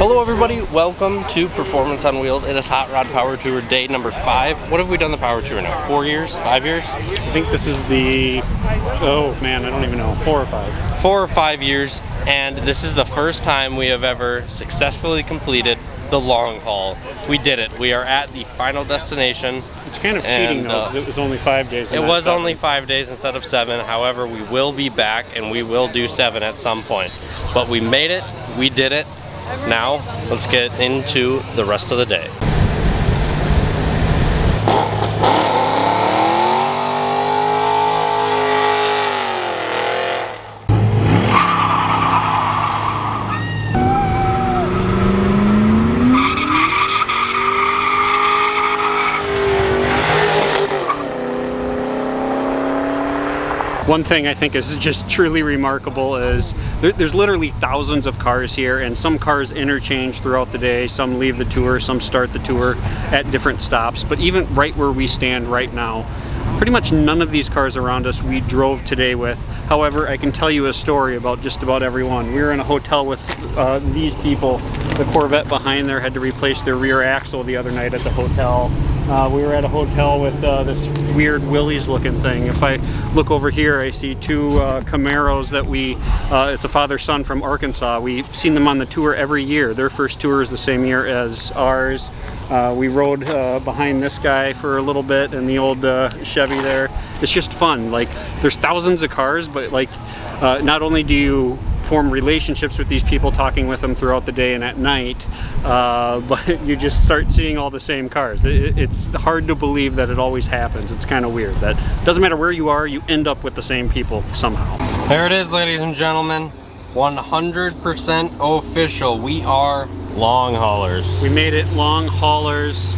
Hello everybody, welcome to Performance on Wheels. It is Hot Rod Power Tour day number 5. What have we done the Power Tour now? 4 years? 5 years? I think this is the, oh man, I don't even know, 4 or 5. 4 or 5 years, and this is the first time we have ever successfully completed the long haul. We did it. We are at the final destination. It's kind of cheating though, because it was only 5 days. It was only 5 days instead of 7. However, we will be back and we will do 7 at some point. But we made it. We did it. Now, let's get into the rest of the day. One thing I think is just truly remarkable is there's literally thousands of cars here, and some cars interchange throughout the day. Some leave the tour, some start the tour at different stops. But even right where we stand right now, pretty much none of these cars around us we drove today with. However, I can tell you a story about just about everyone. We were in a hotel with these people. The Corvette behind there had to replace their rear axle the other night at the hotel. We were at a hotel with this weird Willys looking thing. If I look over here, I see 2 Camaros that it's a father-son from Arkansas. We've seen them on the tour every year. Their first tour is the same year as ours. We rode behind this guy for a little bit in the old Chevy there. It's just fun. Like, there's thousands of cars, but like, not only do you form relationships with these people, talking with them throughout the day and at night, but you just start seeing all the same cars. It's hard to believe that it always happens. It's kind of weird that doesn't matter where you are, you end up with the same people somehow. There it is, ladies and gentlemen. 100% official. We are long haulers. We made it long haulers.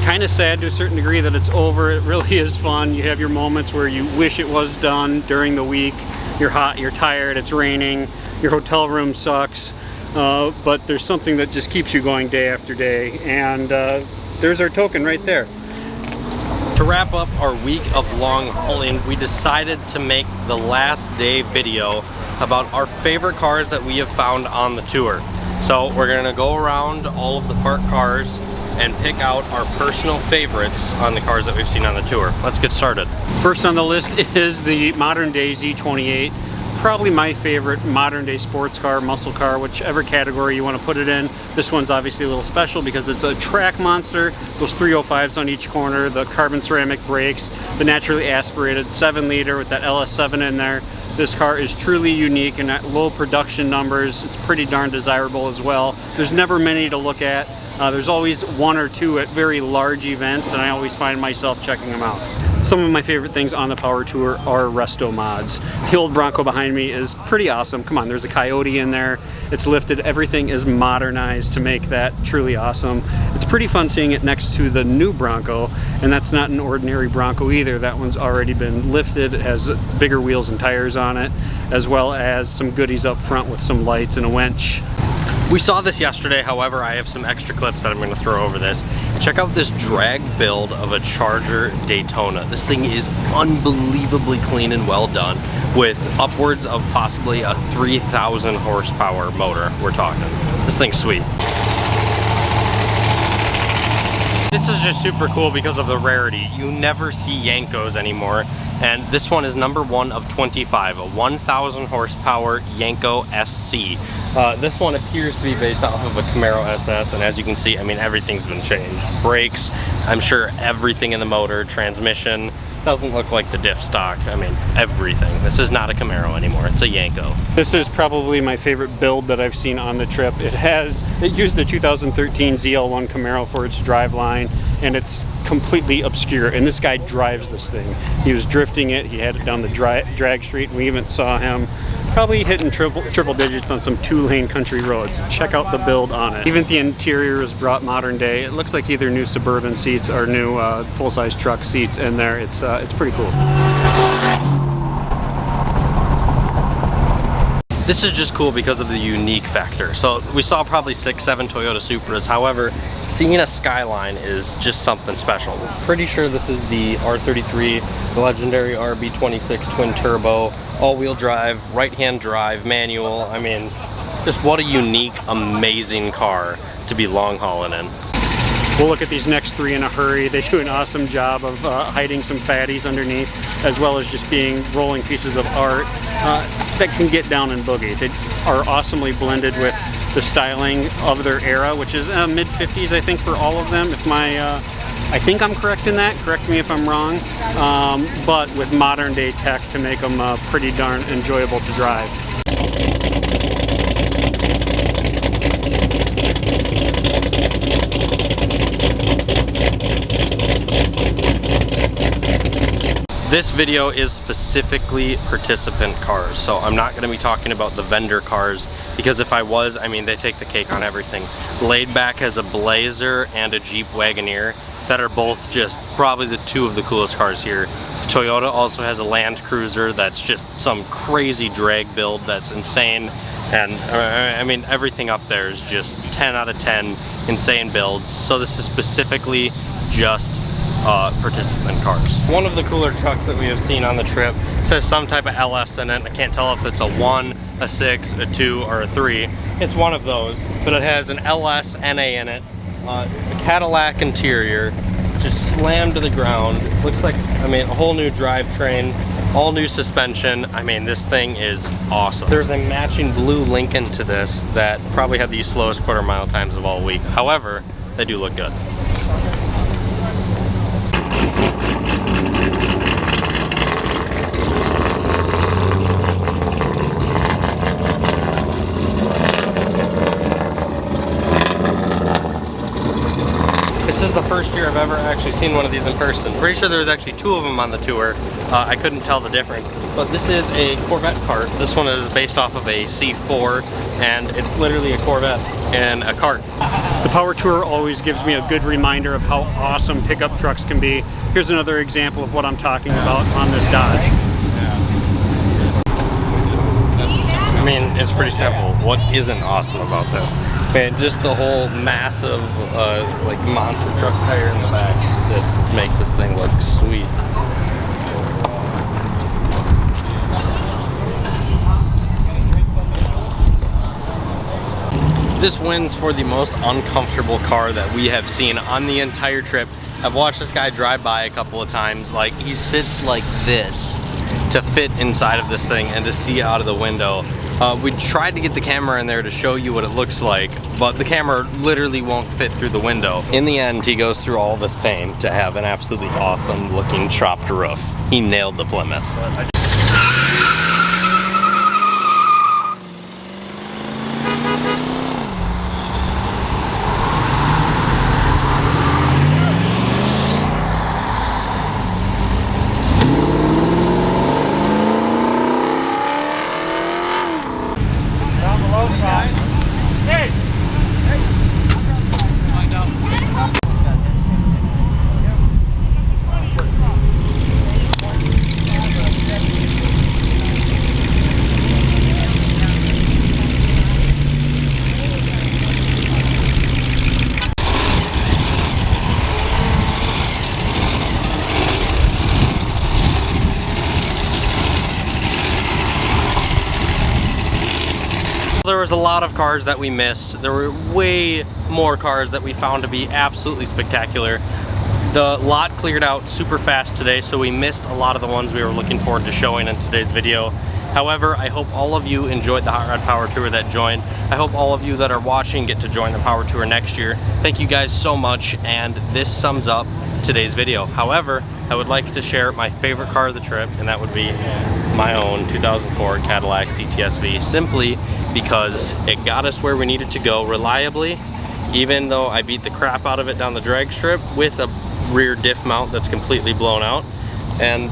Kind of sad to a certain degree that it's over. It really is fun. You have your moments where you wish it was done during the week. You're hot, you're tired, it's raining, your hotel room sucks, but there's something that just keeps you going day after day, and there's our token right there. To wrap up our week of long hauling, we decided to make the last day video about our favorite cars that we have found on the tour. So we're gonna go around all of the parked cars and pick out our personal favorites on the cars that we've seen on the tour. Let's get started. First on the list is the modern day Z28. Probably my favorite modern day sports car, muscle car, whichever category you want to put it in. This one's obviously a little special because it's a track monster. Those 305s on each corner, the carbon ceramic brakes, the naturally aspirated 7-liter with that LS7 in there. This car is truly unique, and at low production numbers, it's pretty darn desirable as well. There's never many to look at. There's always 1 or 2 at very large events, and I always find myself checking them out. Some of my favorite things on the Power Tour are Rusto Mods. The old Bronco behind me is pretty awesome. Come on, there's a Coyote in there. It's lifted. Everything is modernized to make that truly awesome. It's pretty fun seeing it next to the new Bronco, and that's not an ordinary Bronco either. That one's already been lifted. It has bigger wheels and tires on it, as well as some goodies up front with some lights and a winch. We saw this yesterday, however, I have some extra clips that I'm going to throw over this. Check out this drag build of a Charger Daytona. This thing is unbelievably clean and well done, with upwards of possibly a 3,000 horsepower motor, we're talking. This thing's sweet. This is just super cool because of the rarity. You never see Yankos anymore, and this one is number 1 of 25, a 1,000 horsepower Yanko SC. This one appears to be based off of a Camaro SS, and as you can see, I mean, everything's been changed. Brakes, I'm sure everything in the motor, transmission, doesn't look like the diff stock. I mean, everything. This is not a Camaro anymore, it's a Yanko. This is probably my favorite build that I've seen on the trip. It used the 2013 ZL1 Camaro for its driveline, and it's completely obscure, and this guy drives this thing. He was drifting it, he had it down the drag street, and we even saw him probably hitting triple digits on some 2-lane country roads. Check out the build on it. Even the interior is brought modern day. It looks like either new Suburban seats or new full-size truck seats in there. It's pretty cool. This is just cool because of the unique factor. So we saw probably 6-7 Toyota Supras. However, seeing a Skyline is just something special. Pretty sure this is the R33, the legendary RB26 twin turbo, all-wheel drive, right-hand drive, manual. I mean, just what a unique, amazing car to be long hauling in. We'll look at these next three in a hurry. They do an awesome job of hiding some fatties underneath, as well as just being rolling pieces of art that can get down and boogie. They are awesomely blended with the styling of their era, which is mid-50s, I think, for all of them. If I think I'm correct in that. Correct me if I'm wrong. But with modern day tech to make them pretty darn enjoyable to drive. This video is specifically participant cars, so I'm not going to be talking about the vendor cars, because if I was, I mean, they take the cake on everything. Laid Back has a Blazer and a Jeep Wagoneer that are both just probably the two of the coolest cars here. Toyota also has a Land Cruiser that's just some crazy drag build that's insane, and I mean, everything up there is just 10 out of 10 insane builds. So this is specifically just participant cars. One of the cooler trucks that we have seen on the trip says some type of LS in it. I can't tell if it's a 1, a 6, a 2, or a 3. It's one of those, but it has an LS NA in it, a Cadillac interior, just slammed to the ground. Looks like, I mean, a whole new drivetrain, all new suspension. I mean, this thing is awesome. There's a matching blue Lincoln to this that probably had the slowest quarter-mile times of all week. However, they do look good. This is the first year I've ever actually seen one of these in person. Pretty sure there was actually 2 of them on the tour. I couldn't tell the difference. But this is a Corvette Cart. This one is based off of a C4, and it's literally a Corvette in a cart. The Power Tour always gives me a good reminder of how awesome pickup trucks can be. Here's another example of what I'm talking about on this Dodge. I mean, it's pretty simple. What isn't awesome about this? Man, just the whole massive, like, monster truck tire in the back just makes this thing look sweet. This wins for the most uncomfortable car that we have seen on the entire trip. I've watched this guy drive by a couple of times. Like, he sits like this to fit inside of this thing and to see out of the window. We tried to get the camera in there to show you what it looks like, but the camera literally won't fit through the window. In the end, he goes through all this pain to have an absolutely awesome looking chopped roof. He nailed the Plymouth. There was a lot of cars that we missed. There were way more cars that we found to be absolutely spectacular. The lot cleared out super fast today, so we missed a lot of the ones we were looking forward to showing in today's video. However, I hope all of you enjoyed the Hot Rod Power Tour that joined. I hope all of you that are watching get to join the Power Tour next year. Thank you guys so much, and this sums up today's video. However, I would like to share my favorite car of the trip, and that would be my own 2004 Cadillac CTS-V, simply because it got us where we needed to go reliably, even though I beat the crap out of it down the drag strip with a rear diff mount that's completely blown out, and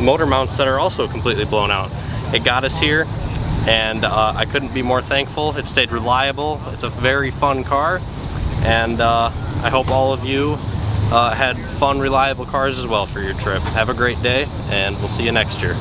motor mounts that are also completely blown out. It got us here. and I couldn't be more thankful. It stayed reliable. It's a very fun car, and I hope all of you had fun, reliable cars as well for your trip. Have a great day, and we'll see you next year.